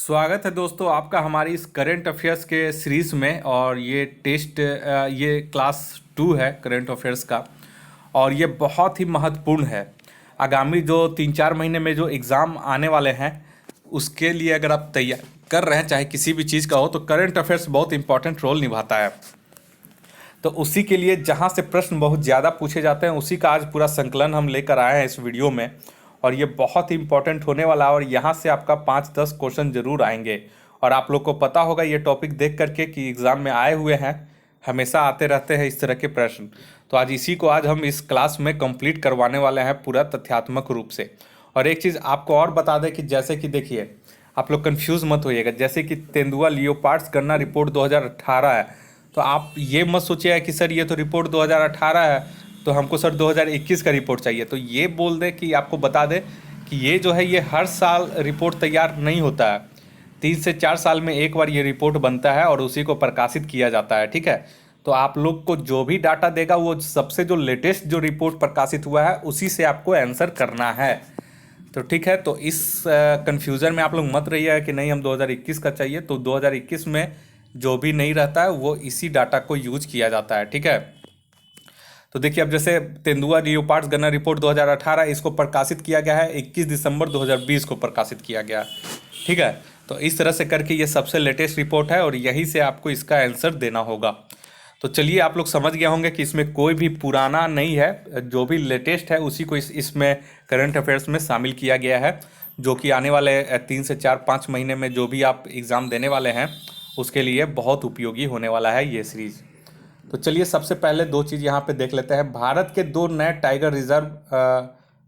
स्वागत है दोस्तों आपका हमारी इस करंट अफेयर्स के सीरीज़ में। और ये क्लास 2 है करंट अफेयर्स का। और ये बहुत ही महत्वपूर्ण है। आगामी जो 3-4 महीने में जो एग्ज़ाम आने वाले हैं उसके लिए अगर आप तैयार कर रहे हैं, चाहे किसी भी चीज़ का हो, तो करंट अफेयर्स बहुत इंपॉर्टेंट रोल निभाता है। तो उसी के लिए जहाँ से प्रश्न बहुत ज़्यादा पूछे जाते हैं उसी का आज पूरा संकलन हम लेकर आए हैं इस वीडियो में। और ये बहुत ही इंपॉर्टेंट होने वाला है और यहाँ से आपका 5-10 क्वेश्चन जरूर आएंगे। और आप लोग को पता होगा ये टॉपिक देख करके कि एग्ज़ाम में आए हुए हैं, हमेशा आते रहते हैं इस तरह के प्रश्न। तो आज हम इस क्लास में कंप्लीट करवाने वाले हैं पूरा तथ्यात्मक रूप से। और एक चीज़ आपको और बता दें कि जैसे कि देखिए, आप लोग कंफ्यूज मत होइएगा। जैसे कि तेंदुआ लियोपार्ड्स गन्ना रिपोर्ट 2018 है, तो आप ये मत सोचिएगा कि सर ये तो रिपोर्ट 2018 है तो हमको सर 2021 का रिपोर्ट चाहिए। तो ये बोल दे कि आपको बता दे कि ये जो है ये हर साल रिपोर्ट तैयार नहीं होता है। 3 से 4 साल में एक बार ये रिपोर्ट बनता है और उसी को प्रकाशित किया जाता है, ठीक है। तो आप लोग को जो भी डाटा देगा वो सबसे जो लेटेस्ट जो रिपोर्ट प्रकाशित हुआ है उसी से आपको आंसर करना है। तो ठीक है, तो इस कन्फ्यूज़न में आप लोग मत रहिएगा कि नहीं हम 2021 का चाहिए। तो 2021 में जो भी नहीं रहता है वो इसी डाटा को यूज किया जाता है, ठीक है। तो देखिए, अब जैसे तेंदुआ लियोपार्ड्स गन्ना रिपोर्ट 2018 इसको प्रकाशित किया गया है, 21 दिसंबर 2020 को प्रकाशित किया गया, ठीक है। तो इस तरह से करके ये सबसे लेटेस्ट रिपोर्ट है और यही से आपको इसका आंसर देना होगा। तो चलिए, आप लोग समझ गए होंगे कि इसमें कोई भी पुराना नहीं है, जो भी लेटेस्ट है उसी को इसमें करंट अफेयर्स में शामिल किया गया है, जो कि आने वाले 3 से 4-5 महीने में जो भी आप एग्ज़ाम देने वाले हैं उसके लिए बहुत उपयोगी होने वाला है ये सीरीज़। तो चलिए, सबसे पहले दो चीज़ यहाँ पे देख लेते हैं। भारत के 2 नए टाइगर रिजर्व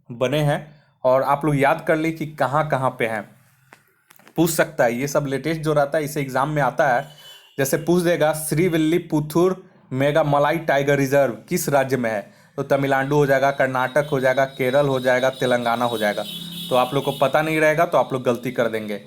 बने हैं और आप लोग याद कर ली कि कहाँ कहाँ पे हैं। पूछ सकता है, ये सब लेटेस्ट जो रहता है इसे एग्जाम में आता है। जैसे पूछ देगा श्रीविल्लीपुथुर मेघामलाई टाइगर रिजर्व किस राज्य में है, तो तमिलनाडु हो जाएगा, कर्नाटक हो जाएगा, केरल हो जाएगा, तेलंगाना हो जाएगा। तो आप लोग को पता नहीं रहेगा तो आप लोग गलती कर देंगे।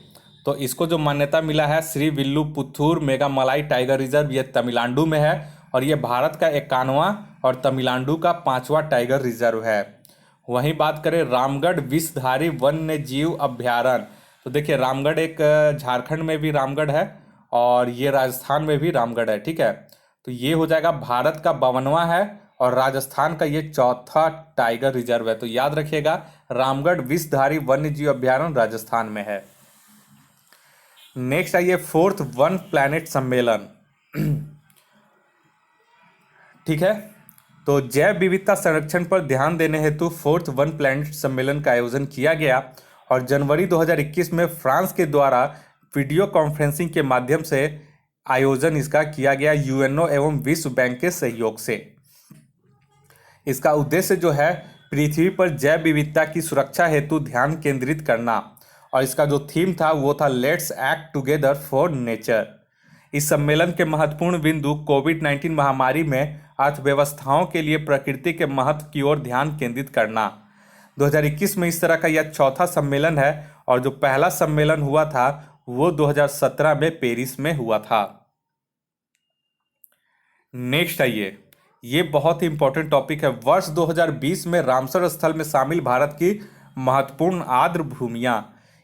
तो इसको जो मान्यता मिला है श्रीविल्लुपुथुर मेघामलाई टाइगर रिजर्व, ये तमिलनाडु में है और ये भारत का 51वां और तमिलनाडु का 5वां टाइगर रिजर्व है। वहीं बात करें रामगढ़ विषधारी वन्य जीव अभ्यारण्य, तो देखिए रामगढ़ एक झारखंड में भी रामगढ़ है और ये राजस्थान में भी रामगढ़ है, ठीक है। तो ये हो जाएगा भारत का 52वां है और राजस्थान का ये 4था टाइगर रिजर्व है। तो याद रखिएगा, रामगढ़ विषधारी वन्य जीव अभ्यारण्य राजस्थान में है। नेक्स्ट आइए, 4th वन प्लैनेट सम्मेलन, ठीक है। तो जैव विविधता संरक्षण पर ध्यान देने हेतु 4th वन प्लैनेट सम्मेलन का आयोजन किया गया और जनवरी 2021 में फ्रांस के द्वारा वीडियो कॉन्फ्रेंसिंग के माध्यम से आयोजन इसका किया गया, यूएनओ एवं विश्व बैंक के सहयोग से। इसका उद्देश्य जो है पृथ्वी पर जैव विविधता की सुरक्षा हेतु ध्यान केंद्रित करना और इसका जो थीम था वो था let's act together for nature. इस सम्मेलन के महत्वपूर्ण बिंदु कोविड-19 महामारी में अर्थव्यवस्थाओं के लिए प्रकृति के महत्व की ओर ध्यान केंद्रित करना। 2021 में इस तरह का यह 4था सम्मेलन है और जो पहला सम्मेलन हुआ था वो 2017 में पेरिस में हुआ था। नेक्स्ट आइए, ये बहुत ही इंपॉर्टेंट टॉपिक है। वर्ष 2020 में रामसर स्थल में शामिल भारत की महत्वपूर्ण आर्द्र भूमियां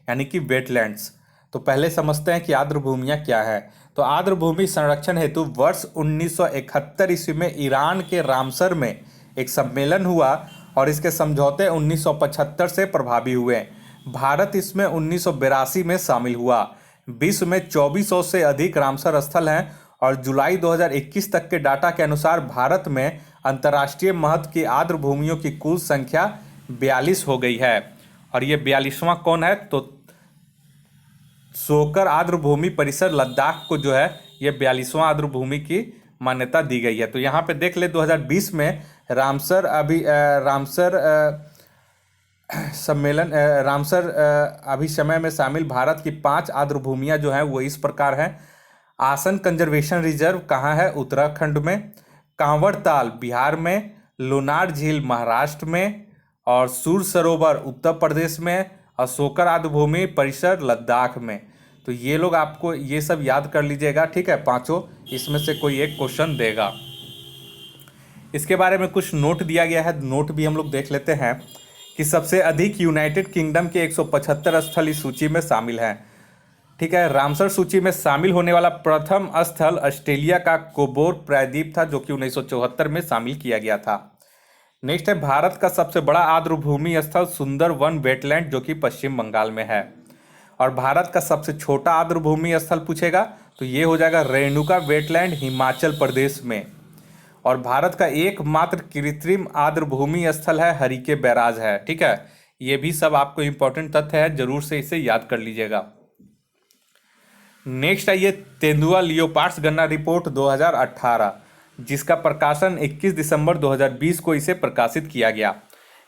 यानी कि वेटलैंड्स। तो पहले समझते हैं कि आर्द्र भूमियां क्या है। तो आर्द्र भूमि संरक्षण हेतु वर्ष 1971 ईस्वी में ईरान के रामसर में एक सम्मेलन हुआ और इसके समझौते 1975 से प्रभावी हुए। भारत इसमें 1982 में शामिल हुआ। विश्व में 2400 से अधिक रामसर स्थल हैं और जुलाई 2021 तक के डाटा के अनुसार भारत में अंतर्राष्ट्रीय महत्व की आर्द्र भूमियों की कुल संख्या 42 हो गई है। और ये 42वां कौन है, तो शोकर आर्द्र भूमि परिसर लद्दाख को जो है ये 42वां आर्द्र भूमि की मान्यता दी गई है। तो यहाँ पे देख ले 2020 में रामसर अभी समय में शामिल भारत की 5 आर्द्र भूमियाँ जो हैं वो इस प्रकार हैं। आसन कंजर्वेशन रिजर्व कहाँ है, उत्तराखंड में। कांवड़ ताल बिहार में, लोनार झील महाराष्ट्र में और सूर सरोवर उत्तर प्रदेश में और शोकर आर्द्र भूमि परिसर लद्दाख में। तो ये लोग आपको ये सब याद कर लीजिएगा, ठीक है। 5 इसमें से कोई एक क्वेश्चन देगा। इसके बारे में कुछ नोट दिया गया है, नोट भी हम लोग देख लेते हैं कि सबसे अधिक यूनाइटेड किंगडम के 175 स्थल इस सूची में शामिल हैं, ठीक है। रामसर सूची में शामिल होने वाला प्रथम स्थल ऑस्ट्रेलिया का कोबोर प्रायद्वीप था, जो कि 1974 में शामिल किया गया था। नेक्स्ट है भारत का सबसे बड़ा आर्द्रभूमि स्थल सुंदरवन वेटलैंड, जो कि पश्चिम बंगाल में है। और भारत का सबसे छोटा आर्द्रभूमि स्थल पूछेगा तो ये हो जाएगा रेणुका वेटलैंड, हिमाचल प्रदेश में। और भारत का एकमात्र कृत्रिम आर्द्रभूमि स्थल है हरिके बैराज है। ठीक है, ये भी सब आपको इंपॉर्टेंट तथ्य है, जरूर से इसे याद कर लीजिएगा। नेक्स्ट है ये तेंदुआ लियोपार्ड्स गणना रिपोर्ट 2018, जिसका प्रकाशन 21 दिसंबर 2020 को इसे प्रकाशित किया गया।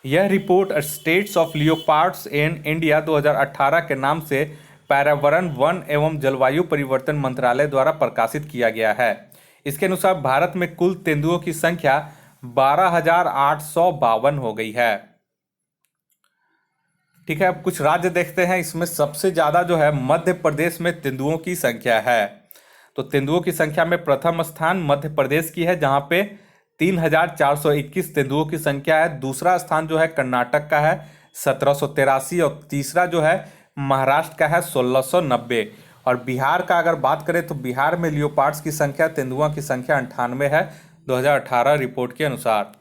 यह report states of leopards in India 2018 के नाम से पर्यावरण, वन एवं जलवायु परिवर्तन मंत्रालय द्वारा प्रकाशित किया गया है। इसके अनुसार भारत में कुल तेंदुओं की संख्या 12,852 हो गई है। ठीक है, अब कुछ राज्य देखते हैं। इसमें सबसे ज़्यादा जो है मध्य प्रदेश में तेंदुओं की संख्या है। तो तेंदुओं की संख्या में प्रथम स्थान मध्य प्रदेश की है, जहाँ पे 3,421 तेंदुओं की संख्या है। दूसरा स्थान जो है कर्नाटक का है 1783, और तीसरा जो है महाराष्ट्र का है 1690। और बिहार का अगर बात करें तो बिहार में लियोपार्ड्स की संख्या, तेंदुआ की संख्या 98 है 2018 रिपोर्ट के अनुसार।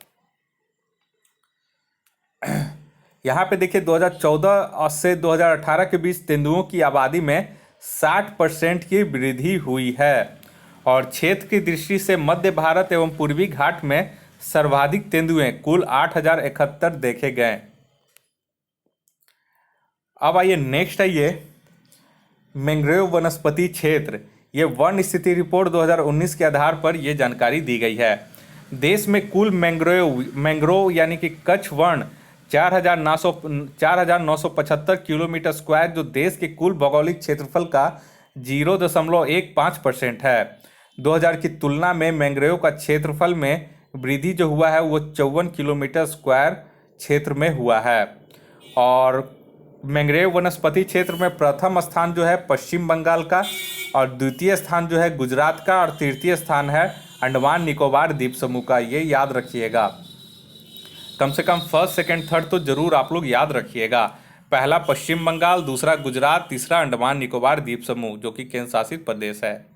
यहाँ पे देखिए 2014 से 2018 के बीच तेंदुओं की आबादी में 60% की वृद्धि हुई है। और क्षेत्र की दृष्टि से मध्य भारत एवं पूर्वी घाट में सर्वाधिक तेंदुए कुल 8,071 देखे गए। अब आइए नेक्स्ट है ये मैंग्रोव वनस्पति क्षेत्र। ये वन स्थिति रिपोर्ट 2019 के आधार पर यह जानकारी दी गई है। देश में कुल मैंग्रोव यानी कि कच्छ वन 4,975 किलोमीटर स्क्वायर, जो देश के कुल भौगोलिक क्षेत्रफल का 0.15% है। 2000 की तुलना में मैंग्रोव का क्षेत्रफल में वृद्धि जो हुआ है वो 54 किलोमीटर स्क्वायर क्षेत्र में हुआ है। और मैंग्रोव वनस्पति क्षेत्र में प्रथम स्थान जो है पश्चिम बंगाल का, और द्वितीय स्थान जो है गुजरात का, और तृतीय स्थान है अंडमान निकोबार द्वीप समूह का। ये याद रखिएगा, कम से कम फर्स्ट सेकंड थर्ड तो जरूर आप लोग याद रखिएगा। पहला पश्चिम बंगाल, दूसरा गुजरात, तीसरा अंडमान निकोबार द्वीप समूह, जो कि केंद्र शासित प्रदेश है।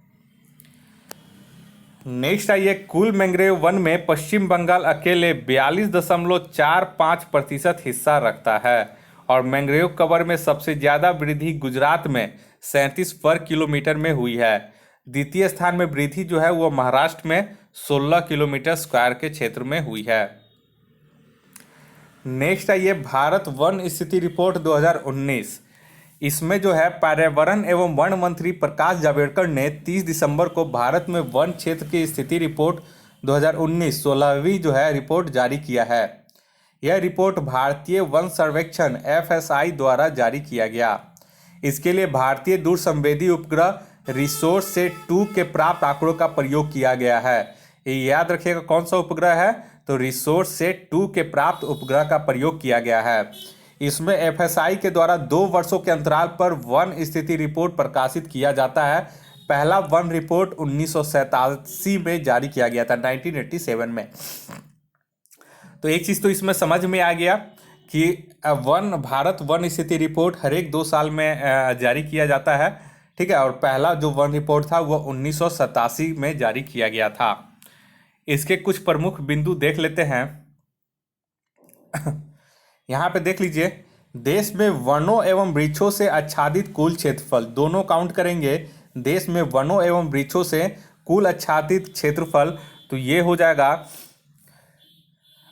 नेक्स्ट आइए, कुल मैंग्रोव वन में पश्चिम बंगाल अकेले 42.45% हिस्सा रखता है। और मैंग्रोव कवर में सबसे ज़्यादा वृद्धि गुजरात में 37 वर्ग किलोमीटर में हुई है। द्वितीय स्थान में वृद्धि जो है वो महाराष्ट्र में 16 किलोमीटर स्क्वायर के क्षेत्र में हुई है। नेक्स्ट है ये भारत वन स्थिति रिपोर्ट 2019। इसमें जो है पर्यावरण एवं वन मंत्री प्रकाश जावड़ेकर ने 30 दिसंबर को भारत में वन क्षेत्र की स्थिति रिपोर्ट 2019 16वीं जो है रिपोर्ट जारी किया है। यह रिपोर्ट भारतीय वन सर्वेक्षण FSI द्वारा जारी किया गया। इसके लिए भारतीय दूरसंवेदी उपग्रह रिसोर्स सेट 2 के प्राप्त आंकड़ों का प्रयोग किया गया है। ये याद रखिएगा कौन सा उपग्रह है, तो रिसोर्स सेट 2 के प्राप्त उपग्रह का प्रयोग किया गया है। इसमें FSI के द्वारा 2 वर्षों के अंतराल पर वन स्थिति रिपोर्ट प्रकाशित किया जाता है। पहला वन रिपोर्ट 1987 में जारी किया गया था, 1987 में। तो एक चीज़ तो इसमें समझ में आ गया कि भारत वन स्थिति रिपोर्ट हर एक 2 साल में जारी किया जाता है। ठीक है, और पहला जो वन रिपोर्ट था वो 1987 में जारी किया गया था। इसके कुछ प्रमुख बिंदु देख लेते हैं। यहाँ पे देख लीजिए, देश में वनों एवं वृक्षों से आच्छादित कुल क्षेत्रफल दोनों काउंट करेंगे। देश में वनों एवं वृक्षों से कुल आच्छादित क्षेत्रफल तो ये हो जाएगा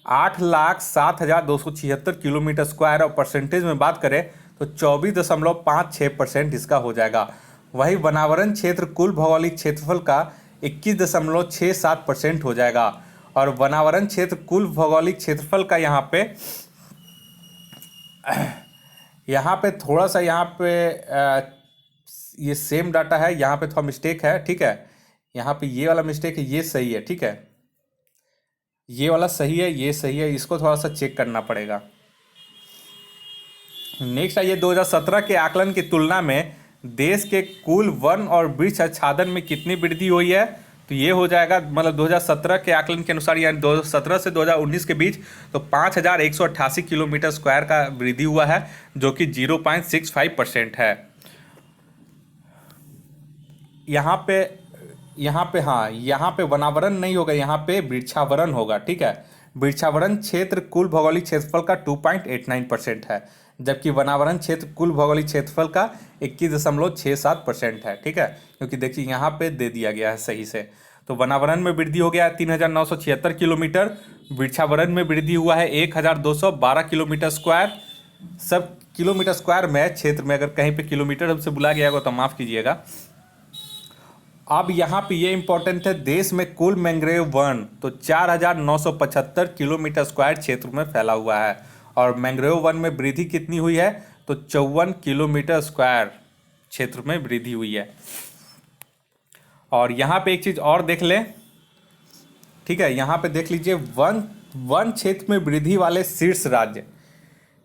8,07,276 किलोमीटर स्क्वायर। और परसेंटेज में बात करें तो 24.56% इसका हो जाएगा। वही वनावरण क्षेत्र कुल भौगोलिक क्षेत्रफल का 21.67% हो जाएगा। और वनावरण क्षेत्र कुल भौगोलिक क्षेत्रफल का यहाँ पे थोड़ा सा ये सेम डाटा है, यहाँ पे थोड़ा मिस्टेक है। ठीक है, यहाँ पे ये वाला मिस्टेक है, ये सही है। ठीक है, ये वाला सही है, ये सही है, इसको थोड़ा सा चेक करना पड़ेगा। नेक्स्ट है ये 2017 के आकलन की तुलना में देश के कुल वन और वृक्ष आच्छादन में कितनी वृद्धि हुई है, तो ये हो जाएगा, मतलब 2017 के आकलन के अनुसार, यानी 2017 से 2019 के बीच तो 5,188 किलोमीटर स्क्वायर का वृद्धि हुआ है, जो कि 0.65% है। यहाँ पे हाँ, यहाँ पे वनावरण नहीं होगा, यहाँ पे वृक्षावरण होगा। ठीक है, वृक्षावरण क्षेत्र कुल भौगोलिक क्षेत्रफल का 2.89% है, जबकि वनावरण क्षेत्र कुल भौगोलिक क्षेत्रफल का 21.67% है। ठीक है, क्योंकि देखिए यहाँ पे दे दिया गया है सही से। तो वनावरण में वृद्धि हो गया है 3976 किलोमीटर, वृक्षावरण में वृद्धि हुआ है 1212 किलोमीटर स्क्वायर। सब किलोमीटर स्क्वायर में, क्षेत्र में, अगर कहीं पे किलोमीटर हमसे बुला गया होगा तो माफ़ कीजिएगा। अब यहाँ पे ये इंपॉर्टेंट है, देश में कुल मैंग्रोव वन तो 4975 किलोमीटर स्क्वायर क्षेत्र में फैला हुआ है, और मैंग्रोव वन में वृद्धि कितनी हुई है तो 54 किलोमीटर स्क्वायर क्षेत्र में वृद्धि हुई है। और यहाँ पे एक चीज़ और देख लें। ठीक है, यहाँ पे देख लीजिए वन क्षेत्र में वृद्धि वाले शीर्ष राज्य।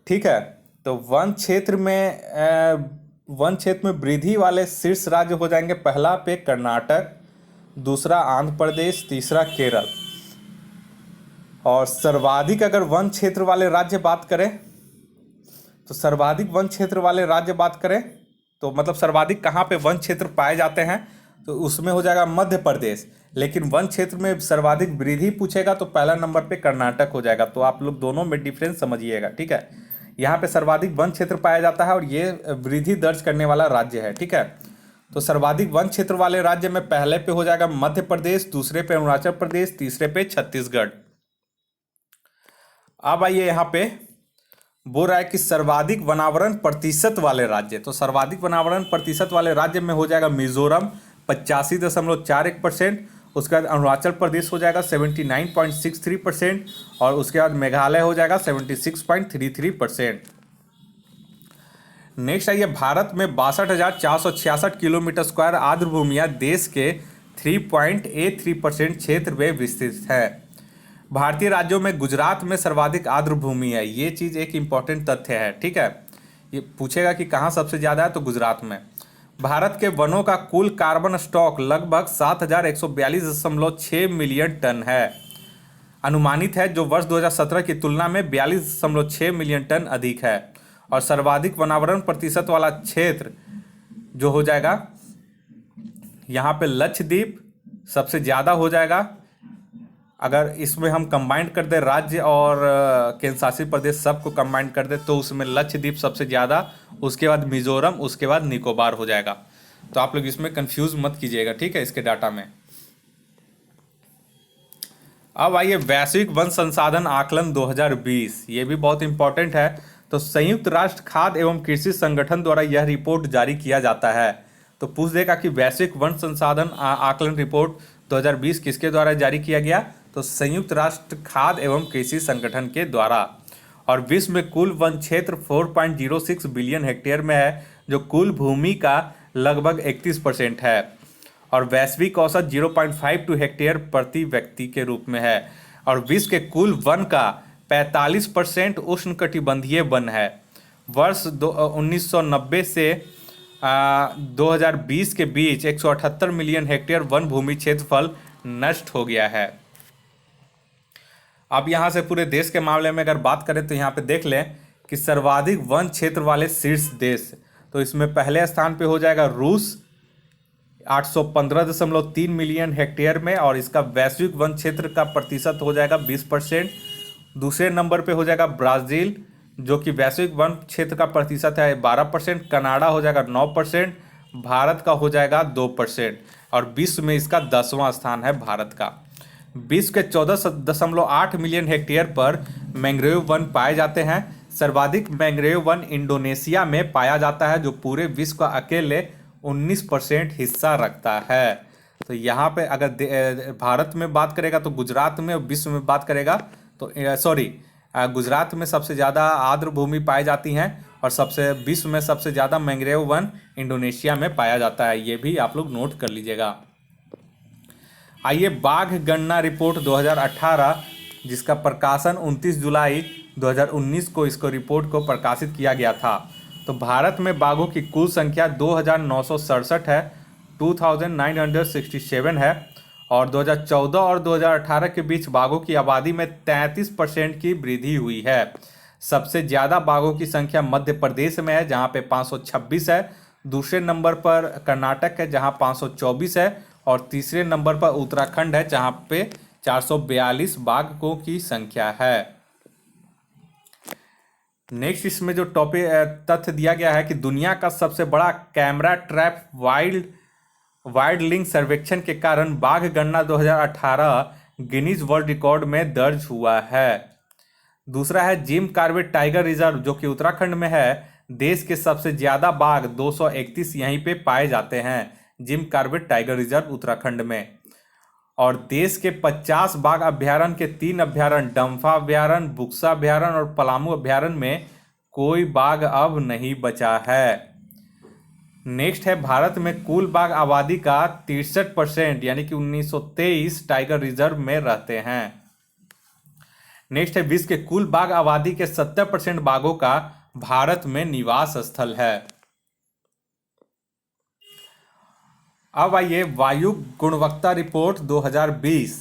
ठीक है, तो वन क्षेत्र में वृद्धि वाले शीर्ष राज्य हो जाएंगे, पहला पे कर्नाटक, दूसरा आंध्र प्रदेश, तीसरा केरल। और सर्वाधिक अगर वन क्षेत्र वाले राज्य बात करें तो सर्वाधिक वन क्षेत्र वाले राज्य बात करें तो मतलब सर्वाधिक कहाँ पे वन क्षेत्र पाए जाते हैं तो उसमें हो जाएगा मध्य प्रदेश। लेकिन वन क्षेत्र में सर्वाधिक वृद्धि पूछेगा तो पहला नंबर पे कर्नाटक हो जाएगा। तो आप लोग दोनों में डिफरेंस समझिएगा। ठीक है, यहाँ पे सर्वाधिक वन क्षेत्र पाया जाता है और ये वृद्धि दर्ज करने वाला राज्य है। ठीक है, तो सर्वाधिक वन क्षेत्र वाले राज्य में पहले पे हो जाएगा मध्य प्रदेश, दूसरे पे अरुणाचल प्रदेश, तीसरे पे छत्तीसगढ़। अब आइए यहाँ पे बोल रहा है कि सर्वाधिक वनावरण प्रतिशत वाले राज्य, तो सर्वाधिक वनावरण प्रतिशत वाले राज्य में हो जाएगा मिजोरम 85.41%, उसके बाद अरुणाचल प्रदेश हो जाएगा 79.63%, और उसके बाद मेघालय हो जाएगा 76.33%। नेक्स्ट आइए, भारत में 62,466 किलोमीटर स्क्वायर आर्द्र भूमियाँ देश के 3.83% क्षेत्र में विस्तृत है। भारतीय राज्यों में गुजरात में सर्वाधिक आर्द्र भूमि है, ये चीज़ एक इम्पॉर्टेंट तथ्य है। ठीक है, ये पूछेगा कि कहाँ सबसे ज़्यादा है तो गुजरात में। भारत के वनों का कुल कार्बन स्टॉक लगभग 7,142.6 मिलियन टन है, अनुमानित है, जो वर्ष 2017 की तुलना में 42.6 मिलियन टन अधिक है। और सर्वाधिक वनावरण प्रतिशत वाला क्षेत्र जो हो जाएगा यहाँ पे लक्षद्वीप सबसे ज़्यादा हो जाएगा। अगर इसमें हम कंबाइंड कर दें राज्य और केंद्र शासित प्रदेश सबको कंबाइंड कर दें तो उसमें लक्षद्वीप सबसे ज़्यादा, उसके बाद मिजोरम, उसके बाद निकोबार हो जाएगा। तो आप लोग इसमें कंफ्यूज मत कीजिएगा। ठीक है, इसके डाटा में। अब आइए वैश्विक वन संसाधन आकलन 2020, ये भी बहुत इंपॉर्टेंट है। तो संयुक्त राष्ट्र खाद्य एवं कृषि संगठन द्वारा यह रिपोर्ट जारी किया जाता है। तो पूछ देगा कि वैश्विक वन संसाधन आकलन रिपोर्ट 2020 किसके द्वारा जारी किया गया, तो संयुक्त राष्ट्र खाद्य एवं कृषि संगठन के द्वारा। और विश्व में कुल वन क्षेत्र 4.06 बिलियन हेक्टेयर में है, जो कुल भूमि का लगभग 31% है। और वैश्विक औसत 0.52 हेक्टेयर प्रति व्यक्ति के रूप में है। और विश्व के कुल वन का 45% उष्णकटिबंधीय वन है। वर्ष 1990 से 2020 के बीच 178 मिलियन हेक्टेयर वन भूमि क्षेत्रफल नष्ट हो गया है। अब यहाँ से पूरे देश के मामले में अगर बात करें तो यहाँ पे देख लें कि सर्वाधिक वन क्षेत्र वाले शीर्ष देश, तो इसमें पहले स्थान पे हो जाएगा रूस 815.3 मिलियन हेक्टेयर में, और इसका वैश्विक वन क्षेत्र का प्रतिशत हो जाएगा 20%। दूसरे नंबर पे हो जाएगा ब्राज़ील, जो कि वैश्विक वन क्षेत्र का प्रतिशत है 12%। कनाडा हो जाएगा 9%, भारत का हो जाएगा 2%, और विश्व में इसका 10वां स्थान है भारत का। विश्व के 14.8 मिलियन हेक्टेयर पर मैंग्रोव वन पाए जाते हैं। सर्वाधिक मैंग्रोव वन इंडोनेशिया में पाया जाता है, जो पूरे विश्व का अकेले 19% हिस्सा रखता है। तो यहाँ पे अगर भारत में बात करेगा तो गुजरात में, विश्व में बात करेगा तो गुजरात में सबसे ज़्यादा आर्द्र भूमि पाई जाती हैं, और विश्व में सबसे ज़्यादा मैंग्रोव वन इंडोनेशिया में पाया जाता है। ये भी आप लोग नोट कर लीजिएगा। आइए बाघ गणना रिपोर्ट 2018, जिसका प्रकाशन 29 जुलाई 2019 को इसको रिपोर्ट को प्रकाशित किया गया था। तो भारत में बाघों की कुल संख्या 2967 है, 2967 है। और 2014 और 2018 के बीच बाघों की आबादी में 33% की वृद्धि हुई है। सबसे ज़्यादा बाघों की संख्या मध्य प्रदेश में है, जहाँ पे 526 है। दूसरे नंबर पर कर्नाटक है जहां 524 है, और तीसरे नंबर पर उत्तराखंड है जहां पे 442 बाघों की संख्या है। नेक्स्ट इसमें जो टॉपिक तथ्य दिया गया है कि दुनिया का सबसे बड़ा कैमरा ट्रैप वाइल्ड लिंक सर्वेक्षण के कारण बाघ गणना 2018 गिनीज वर्ल्ड रिकॉर्ड में दर्ज हुआ है। दूसरा है जिम कॉर्बेट टाइगर रिजर्व जो कि उत्तराखंड में है। देश के सबसे ज्यादा बाघ 231 यहीं पे पाए जाते हैं, Jim Corbett tiger reserve Uttarakhand में। और देश के 50 बाघ अभ्यारण्य के 3 अभ्यारण्य डम्फा अभ्यारण्य, बुक्सा अभ्यारण्य और पलामू अभ्यारण्य में कोई बाघ अब नहीं बचा है। नेक्स्ट है भारत में कुल बाघ आबादी का 63% यानी कि 1923 टाइगर रिजर्व में रहते हैं। नेक्स्ट है विश्व के कुल बाघ आबादी के 70% बाघों का भारत में निवास स्थल है। अब आइए वायु गुणवत्ता रिपोर्ट 2020।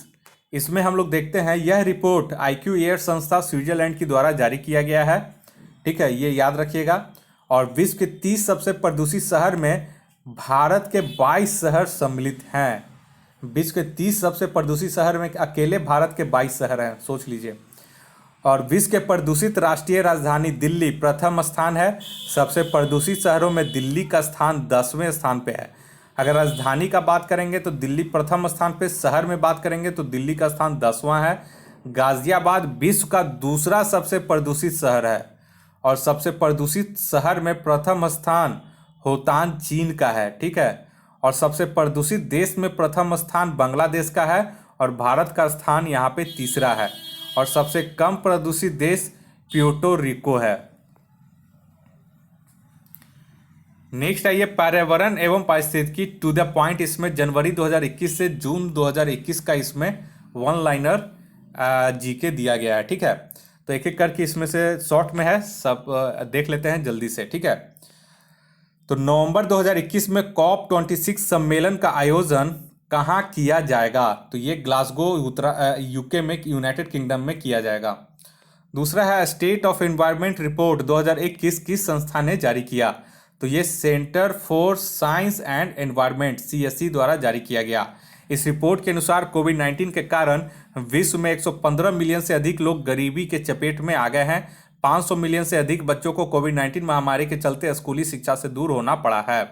इसमें हम लोग देखते हैं यह रिपोर्ट IQ एयर संस्था स्विट्जरलैंड की द्वारा जारी किया गया है। ठीक है, ये याद रखिएगा। और विश्व के 30 सबसे प्रदूषित शहर में भारत के 22 शहर सम्मिलित हैं। विश्व के 30 सबसे प्रदूषित शहर में अकेले भारत के 22 शहर हैं, सोच लीजिए। और विश्व के प्रदूषित राष्ट्रीय राजधानी दिल्ली प्रथम स्थान है। सबसे प्रदूषित शहरों में दिल्ली का स्थान 10वें स्थान पे है। अगर राजधानी का बात करेंगे तो दिल्ली प्रथम स्थान पे, शहर में बात करेंगे तो दिल्ली का स्थान 10वां है। गाजियाबाद विश्व का दूसरा सबसे प्रदूषित शहर है, और सबसे प्रदूषित शहर में प्रथम स्थान होतान चीन का है। ठीक है, और सबसे प्रदूषित देश में प्रथम स्थान बांग्लादेश का है, और भारत का स्थान यहाँ पे तीसरा है। और सबसे कम प्रदूषित देश प्यूर्टो रिको है। नेक्स्ट है ये पर्यावरण एवं पारिस्थितिकी टू द पॉइंट। इसमें जनवरी 2021 से जून 2021 का इसमें वन लाइनर जीके दिया गया है। ठीक है, तो एक एक करके इसमें से शॉर्ट में है, सब देख लेते हैं जल्दी से। ठीक है, तो नवंबर 2021 में COP26 सम्मेलन का आयोजन कहाँ किया जाएगा? तो ये ग्लासगो यूके में, यूनाइटेड किंगडम में किया जाएगा। दूसरा है स्टेट ऑफ एनवायरनमेंट रिपोर्ट 2021 किस संस्था ने जारी किया? तो ये centre for science and environment CSE द्वारा जारी किया गया। इस रिपोर्ट के अनुसार कोविड-19 के कारण विश्व में 115 मिलियन से अधिक लोग गरीबी के चपेट में आ गए हैं। 500 मिलियन से अधिक बच्चों को कोविड-19 महामारी के चलते स्कूली शिक्षा से दूर होना पड़ा है।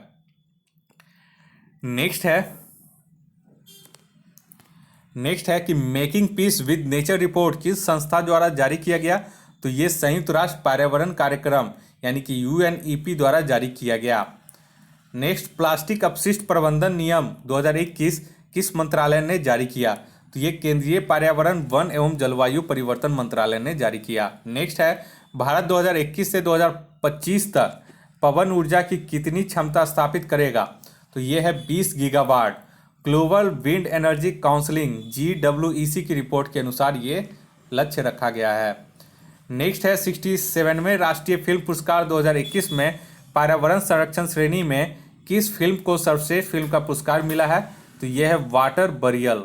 नेक्स्ट है कि making peace with nature report किस संस्था द्वारा जारी किया गया? तो ये संयुक्त राष्ट्र पर्यावरण कार्यक्रम यानी कि UNEP द्वारा जारी किया गया। नेक्स्ट प्लास्टिक अपशिष्ट प्रबंधन नियम 2021 किस मंत्रालय ने जारी किया? तो ये केंद्रीय पर्यावरण वन एवं जलवायु परिवर्तन मंत्रालय ने जारी किया। नेक्स्ट है भारत 2021 से 2025 तक पवन ऊर्जा की कितनी क्षमता स्थापित करेगा? तो ये है 20 gigawatt. Global wind energy counselling GWEC की रिपोर्ट के अनुसार ये लक्ष्य रखा गया है। नेक्स्ट है 67वें राष्ट्रीय फिल्म पुरस्कार 2021 में पर्यावरण संरक्षण श्रेणी में किस फिल्म को सर्वश्रेष्ठ फिल्म का पुरस्कार मिला है? तो यह है वाटर बरियल।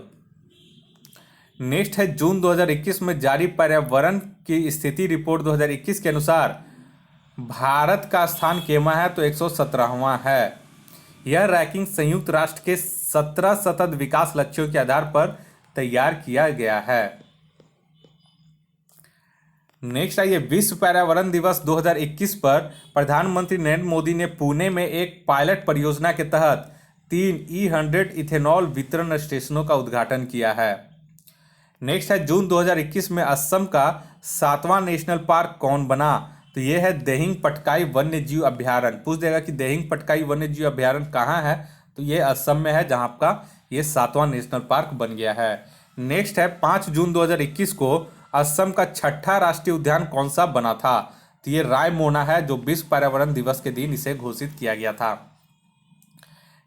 नेक्स्ट है जून 2021 में जारी पर्यावरण की स्थिति रिपोर्ट 2021 के अनुसार भारत का स्थान केमा है? तो 117वां है। यह रैंकिंग संयुक्त राष्ट्र के 17 सतत विकास लक्ष्यों के आधार पर तैयार किया गया है। नेक्स्ट आइए विश्व पर्यावरण दिवस 2021 पर प्रधानमंत्री नरेंद्र मोदी ने पुणे में एक पायलट परियोजना के तहत 3 E100 इथेनॉल वितरण स्टेशनों का उद्घाटन किया है। नेक्स्ट है जून 2021 में असम का 7वां नेशनल पार्क कौन बना? तो ये है देहिंग पटकाई वन्य जीव अभ्यारण्य। पूछ देगा कि देहिंग पटकाई वन्य जीव अभ्यारण्य कहाँ है? तो ये असम में है, जहाँ आपका ये 7वां नेशनल पार्क बन गया है। नेक्स्ट है 5 जून 2021 को असम का 6ठा राष्ट्रीय उद्यान कौन सा बना था? तो ये रायमोना है, जो विश्व पर्यावरण दिवस के दिन इसे घोषित किया गया था।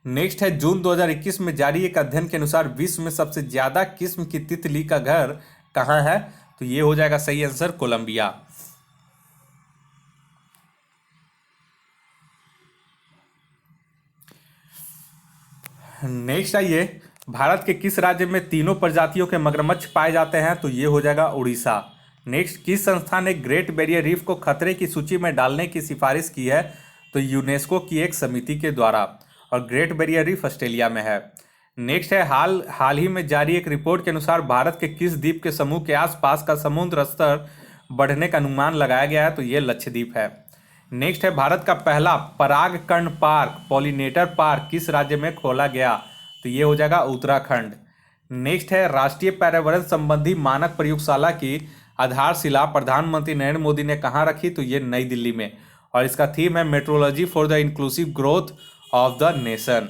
नेक्स्ट है जून 2021 में जारी एक अध्ययन के अनुसार विश्व में सबसे ज्यादा किस्म की तितली का घर कहाँ है? तो ये हो जाएगा सही आंसर कोलंबिया। नेक्स्ट आइए भारत के किस राज्य में तीनों प्रजातियों के मगरमच्छ पाए जाते हैं? तो ये हो जाएगा उड़ीसा। नेक्स्ट किस संस्था ने ग्रेट बैरियर रीफ को खतरे की सूची में डालने की सिफारिश की है? तो यूनेस्को की एक समिति के द्वारा, और ग्रेट बैरियर रीफ ऑस्ट्रेलिया में है। नेक्स्ट है हाल ही में जारी एक रिपोर्ट के अनुसार भारत के किस द्वीप के समूह के आसपास का समुद्र स्तर बढ़ने का अनुमान लगाया गया है, तो ये लक्षद्वीप है। नेक्स्ट है भारत का पहला परागकण पार्क पॉलिनेटर पार्क किस राज्य में खोला गया, तो ये हो जाएगा उत्तराखंड। नेक्स्ट है राष्ट्रीय पर्यावरण संबंधी मानक प्रयोगशाला की आधारशिला प्रधानमंत्री नरेंद्र मोदी ने कहाँ रखी, तो ये नई दिल्ली में, और इसका थीम है metrology for the inclusive growth of the nation.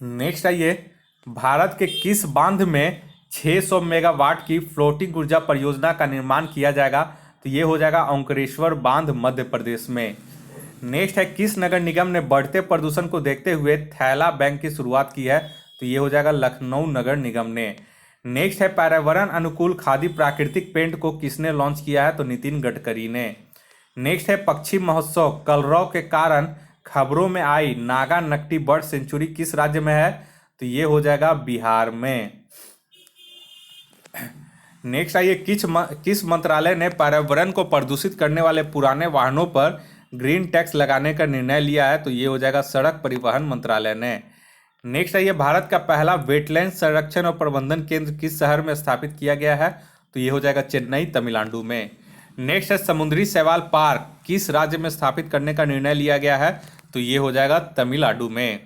Next आइए, भारत के किस बांध में 600 मेगावाट की फ्लोटिंग ऊर्जा परियोजना का निर्माण किया जाएगा, तो ये हो जाएगा ओंकारेश्वर बांध मध्य प्रदेश में। नेक्स्ट है किस नगर निगम ने बढ़ते प्रदूषण को देखते हुए थैला बैंक की शुरुआत की है, तो ये हो जाएगा लखनऊ नगर निगम ने। नेक्स्ट है पर्यावरण अनुकूल खादी प्राकृतिक पेंट को किसने लॉन्च किया है, तो नितिन गडकरी ने। नेक्स्ट है पक्षी महोत्सव कलरव के कारण खबरों में आई नागा नकटी बर्ड सेंचुरी किस राज्य में है, तो ये हो जाएगा बिहार में। नेक्स्ट आइए, किस मंत्रालय ने पर्यावरण को प्रदूषित करने वाले पुराने वाहनों पर ग्रीन टैक्स लगाने का निर्णय लिया है, तो ये हो जाएगा सड़क परिवहन मंत्रालय ने। नेक्स्ट आइए, भारत का पहला वेटलैंड संरक्षण और प्रबंधन केंद्र किस शहर में स्थापित किया गया है, तो ये हो जाएगा चेन्नई तमिलनाडु में। नेक्स्ट है समुद्री शैवाल पार्क किस राज्य में स्थापित करने का निर्णय लिया गया है, तो ये हो जाएगा तमिलनाडु में।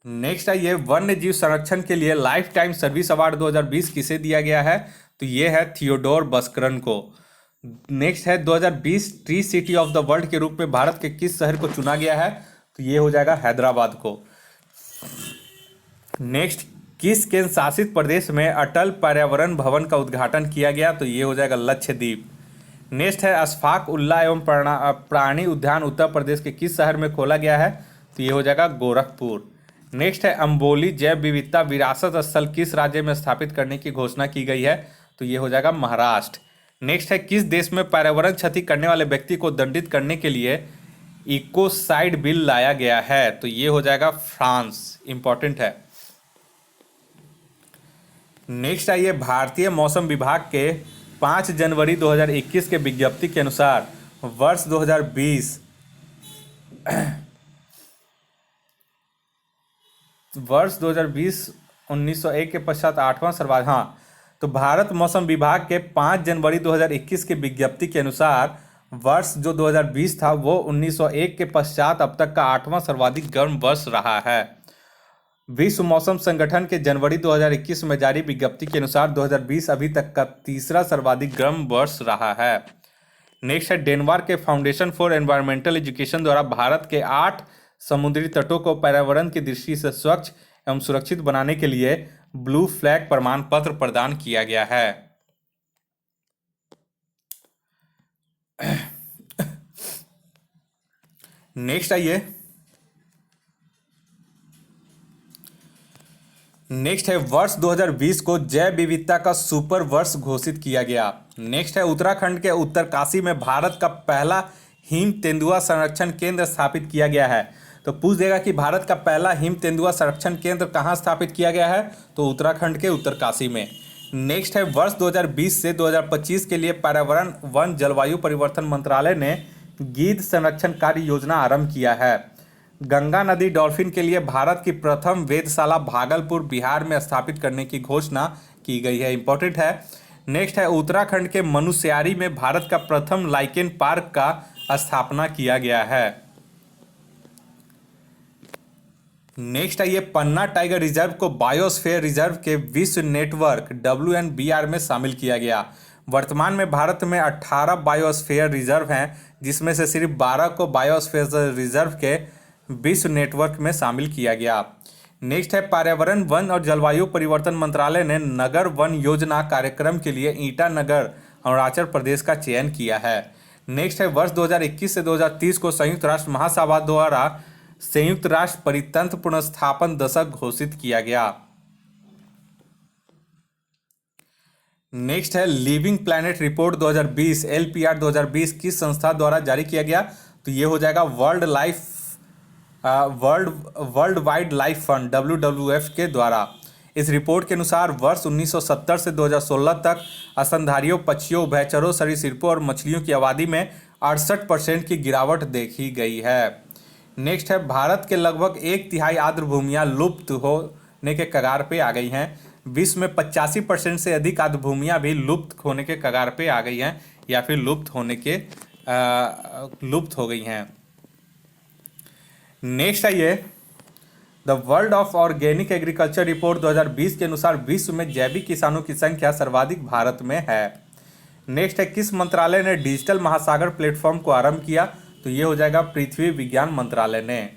नेक्स्ट आइए, वन्य जीव संरक्षण के लिए लाइफ टाइम सर्विस अवार्ड 2020 किसे दिया गया है, तो ये है थियोडोर बस्करन को। नेक्स्ट है 2020 tree city of the world के रूप में भारत के किस शहर को चुना गया है, तो ये हो जाएगा हैदराबाद को। नेक्स्ट, किस केंद्र शासित प्रदेश में अटल पर्यावरण भवन का उद्घाटन किया गया, तो ये हो जाएगा लक्षद्वीप। नेक्स्ट है अशफाक उल्लाह एवं प्राणी उद्यान उत्तर प्रदेश के किस शहर में खोला गया है, तो ये हो जाएगा गोरखपुर। नेक्स्ट है अम्बोली जैव विविधता विरासत स्थल किस राज्य में स्थापित करने की घोषणा की गई है, तो ये हो जाएगा महाराष्ट्र। नेक्स्ट है किस देश में पर्यावरण क्षति करने वाले व्यक्ति को दंडित करने के लिए इकोसाइड बिल लाया गया है, तो ये हो जाएगा फ्रांस। इंपॉर्टेंट है। नेक्स्ट आइए, भारतीय मौसम विभाग के 5 जनवरी 2021 के विज्ञप्ति के अनुसार वर्ष 2020 1901 के पश्चात 8वां सर्वाधिक। हाँ, तो भारत मौसम विभाग के 5 जनवरी 2021 के विज्ञप्ति के अनुसार वर्ष जो 2020 था वो 1901 के पश्चात अब तक का 8वां सर्वाधिक गर्म वर्ष रहा है। विश्व मौसम संगठन के जनवरी 2021 में जारी विज्ञप्ति के अनुसार 2020 अभी तक का तीसरा सर्वाधिक गर्म वर्ष रहा है। नेक्स्ट है, डेनमार्क के फाउंडेशन फॉर एनवायरमेंटल एजुकेशन द्वारा भारत के 8 समुद्री तटों को पर्यावरण की दृष्टि से स्वच्छ एवं सुरक्षित बनाने के लिए ब्लू फ्लैग प्रमाण पत्र प्रदान किया गया है। नेक्स्ट आइए, नेक्स्ट है वर्ष 2020 को जैव विविधता का सुपर वर्ष घोषित किया गया। नेक्स्ट है उत्तराखंड के उत्तरकाशी में भारत का पहला हिम तेंदुआ संरक्षण केंद्र स्थापित किया गया है। तो पूछ देगा कि भारत का पहला हिम तेंदुआ संरक्षण केंद्र कहाँ स्थापित किया गया है, तो उत्तराखंड के उत्तरकाशी में। नेक्स्ट है वर्ष 2020 से 2025 के लिए पर्यावरण वन जलवायु परिवर्तन मंत्रालय ने गीध संरक्षण कार्य योजना आरंभ किया है। गंगा नदी डॉल्फिन के लिए भारत की प्रथम वेधशाला भागलपुर बिहार में स्थापित करने की घोषणा की गई है। इंपॉर्टेंट है। नेक्स्ट है उत्तराखंड के मनुस्यारी में भारत का प्रथम लाइकेन पार्क का स्थापना किया गया है। नेक्स्ट है ये पन्ना टाइगर रिजर्व को बायोस्फीयर रिजर्व के विश्व नेटवर्क WNBR में शामिल किया गया। वर्तमान में भारत में 18 बायोस्फीयर रिजर्व हैं, जिसमें से सिर्फ 12 को बायोस्फीयर रिजर्व के विश्व नेटवर्क में शामिल किया गया। नेक्स्ट है पर्यावरण वन और जलवायु परिवर्तन मंत्रालय ने नगर वन योजना कार्यक्रम के लिए ईटानगर अरुणाचल प्रदेश का चयन किया है। नेक्स्ट है वर्ष 2021 से 2030 को संयुक्त राष्ट्र महासभा द्वारा संयुक्त राष्ट्र परितंत्र पुनर्स्थापन दशक घोषित किया गया। नेक्स्ट है लिविंग प्लैनेट रिपोर्ट 2020 LPR 2020 किस संस्था द्वारा जारी किया गया, तो ये हो जाएगा world wide life fund WWF के द्वारा। इस रिपोर्ट के अनुसार वर्ष 1970 से 2016 तक स्तनधारियों, पक्षियों, उभयचरों, सरीसृपों और मछलियों की आबादी में 68% की गिरावट देखी गई है। नेक्स्ट है, भारत के लगभग 1/3 आर्द्र भूमियाँ लुप्त होने के कगार पे आ गई हैं। विश्व में 85% से अधिक आर्द्र भूमियाँ भी लुप्त होने के कगार पे आ गई हैं या फिर लुप्त हो गई हैं। नेक्स्ट है ये the world of organic agriculture report 2020 के अनुसार विश्व में जैविक किसानों की संख्या सर्वाधिक भारत में है। नेक्स्ट है, किस मंत्रालय ने डिजिटल महासागर प्लेटफॉर्म को आरंभ किया? तो ये हो जाएगा पृथ्वी विज्ञान मंत्रालय ने।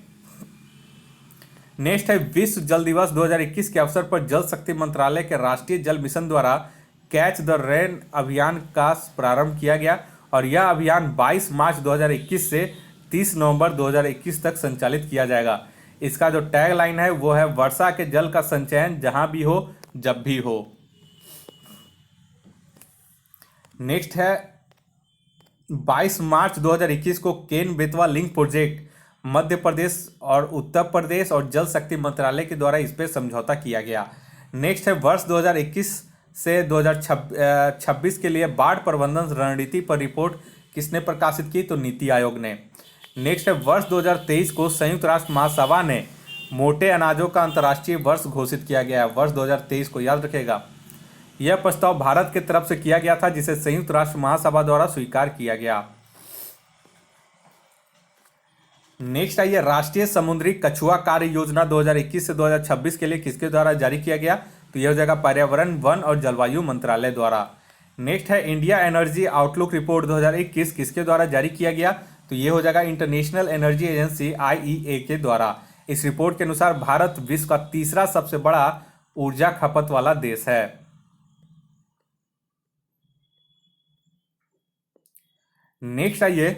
नेक्स्ट है, विश्व जल दिवस 2021 के अवसर पर जल शक्ति मंत्रालय के राष्ट्रीय जल मिशन द्वारा कैच द रेन अभियान का प्रारंभ किया गया और यह अभियान 22 मार्च 2021 से 30 नवंबर 2021 तक संचालित किया जाएगा। इसका जो टैग लाइन है वो है, वर्षा के जल का संचयन जहां भी हो जब भी हो। नेक्स्ट है, 22 मार्च 2021 को केन बेतवा लिंक प्रोजेक्ट मध्य प्रदेश और उत्तर प्रदेश और जल शक्ति मंत्रालय के द्वारा इस पर समझौता किया गया। नेक्स्ट है, वर्ष 2021 से 2026 के लिए बाढ़ प्रबंधन रणनीति पर रिपोर्ट किसने प्रकाशित की? तो नीति आयोग ने। नेक्स्ट है, वर्ष 2023 को संयुक्त राष्ट्र महासभा ने मोटे अनाजों का अंतर्राष्ट्रीय वर्ष घोषित किया गया है। वर्ष 2023 को याद रखेगा। यह प्रस्ताव भारत की तरफ से किया गया था जिसे संयुक्त राष्ट्र महासभा द्वारा स्वीकार किया गया। नेक्स्ट आइए, राष्ट्रीय समुद्री कछुआ कार्य योजना 2021 से 2026 के लिए किसके द्वारा जारी किया गया? तो यह हो जाएगा पर्यावरण, वन और जलवायु मंत्रालय द्वारा। नेक्स्ट है, इंडिया एनर्जी आउटलुक रिपोर्ट 2021 किसके द्वारा जारी किया गया? तो ये हो जाएगा इंटरनेशनल एनर्जी एजेंसी IEA के द्वारा। इस रिपोर्ट के अनुसार भारत विश्व का तीसरा सबसे बड़ा ऊर्जा खपत वाला देश है। नेक्स्ट आइए,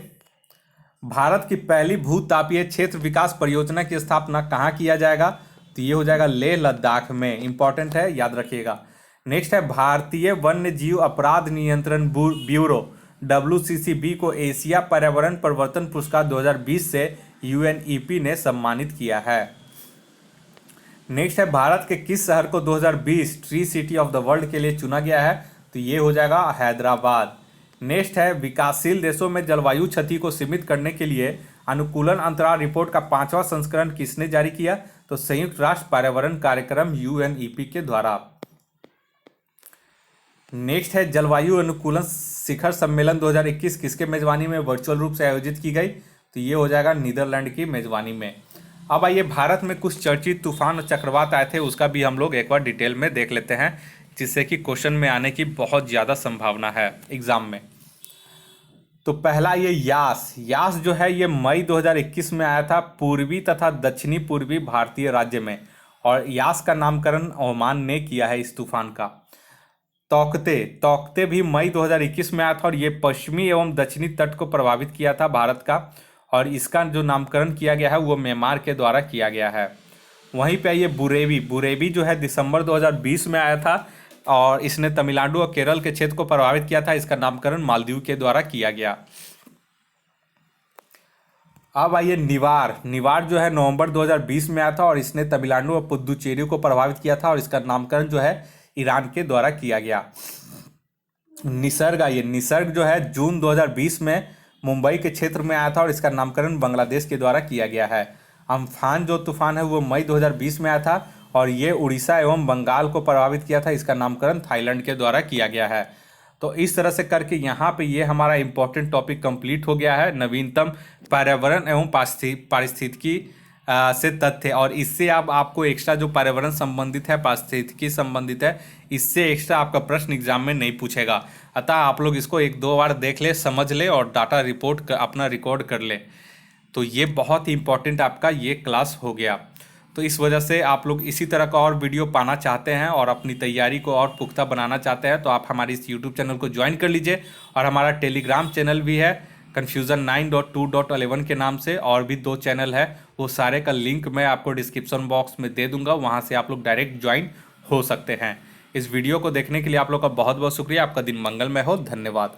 भारत की पहली भूतापीय क्षेत्र विकास परियोजना की स्थापना कहाँ किया जाएगा? तो ये हो जाएगा लेह लद्दाख में। इंपॉर्टेंट है, याद रखिएगा। नेक्स्ट है, भारतीय वन्य जीव अपराध नियंत्रण ब्यूरो WCCB को एशिया पर्यावरण परिवर्तन पुरस्कार 2020 से UNEP ने सम्मानित किया है। नेक्स्ट है, भारत के किस शहर को 2020 tree city of the world के लिए चुना गया है? तो ये हो जाएगा हैदराबाद। नेक्स्ट है, विकासशील देशों में जलवायु क्षति को सीमित करने के लिए अनुकूलन अंतराल रिपोर्ट का 5वां संस्करण किसने जारी किया? तो संयुक्त राष्ट्र पर्यावरण कार्यक्रम UNEP के द्वारा। नेक्स्ट है, जलवायु अनुकूलन शिखर सम्मेलन 2021 किसके मेजबानी में वर्चुअल रूप से आयोजित की गई? तो ये हो जाएगा नीदरलैंड की मेजबानी में। अब आइए, भारत में कुछ चर्चित तूफान और चक्रवात आए थे उसका भी हम लोग एक बार डिटेल में देख लेते हैं, जिससे कि क्वेश्चन में आने की बहुत ज़्यादा संभावना है एग्जाम में। तो पहला ये यास जो है ये मई 2021 में आया था पूर्वी तथा दक्षिणी पूर्वी भारतीय राज्य में, और यास का नामकरण ओमान ने किया है इस तूफान का। तौकते भी मई 2021 में आया था और ये पश्चिमी एवं दक्षिणी तट को प्रभावित किया था भारत का, और इसका जो नामकरण किया गया है वो म्यांमार के द्वारा किया गया है। वहीं पे ये बुरेवी जो है दिसंबर 2020 में आया था और इसने तमिलनाडु और केरल के क्षेत्र को प्रभावित किया था। इसका नामकरण मालदीव के द्वारा किया गया। अब आइए, निवार जो है नवंबर 2020 में आया था और इसने तमिलनाडु और पुदुचेरी को प्रभावित किया था और इसका नामकरण जो है ईरान के द्वारा किया गया। निसर्ग जो है जून 2020 में मुंबई के क्षेत्र में आया था और इसका नामकरण बांग्लादेश के द्वारा किया गया है। अम्फान जो तूफान है वो मई 2020 में आया था और ये उड़ीसा एवं बंगाल को प्रभावित किया था। इसका नामकरण थाईलैंड के द्वारा किया गया है। तो इस तरह से करके यहाँ पे ये हमारा इम्पोर्टेंट टॉपिक कंप्लीट हो गया है, नवीनतम पर्यावरण एवं पारिस्थितिकी से तथ्य। और इससे अब आपको एक्स्ट्रा जो पर्यावरण संबंधित है, पारिस्थितिकी संबंधित है, इससे एक्स्ट्रा आपका प्रश्न एग्जाम में नहीं पूछेगा। अतः आप लोग इसको 1-2 बार देख ले, समझ ले और डाटा रिपोर्ट अपना रिकॉर्ड कर ले। तो ये बहुत ही इंपॉर्टेंट आपका ये क्लास हो गया। तो इस वजह से आप लोग इसी तरह का और वीडियो पाना चाहते हैं और अपनी तैयारी को और पुख्ता बनाना चाहते हैं तो आप हमारे इस यूट्यूब चैनल को ज्वाइन कर लीजिए। और हमारा टेलीग्राम चैनल भी है confusion9.2.11 के नाम से, और भी 2 चैनल है, वो सारे का लिंक मैं आपको डिस्क्रिप्शन बॉक्स में दे दूंगा, वहाँ से आप लोग डायरेक्ट ज्वाइन हो सकते हैं। इस वीडियो को देखने के लिए आप लोग का बहुत बहुत शुक्रिया। आपका दिन मंगलमय हो। धन्यवाद।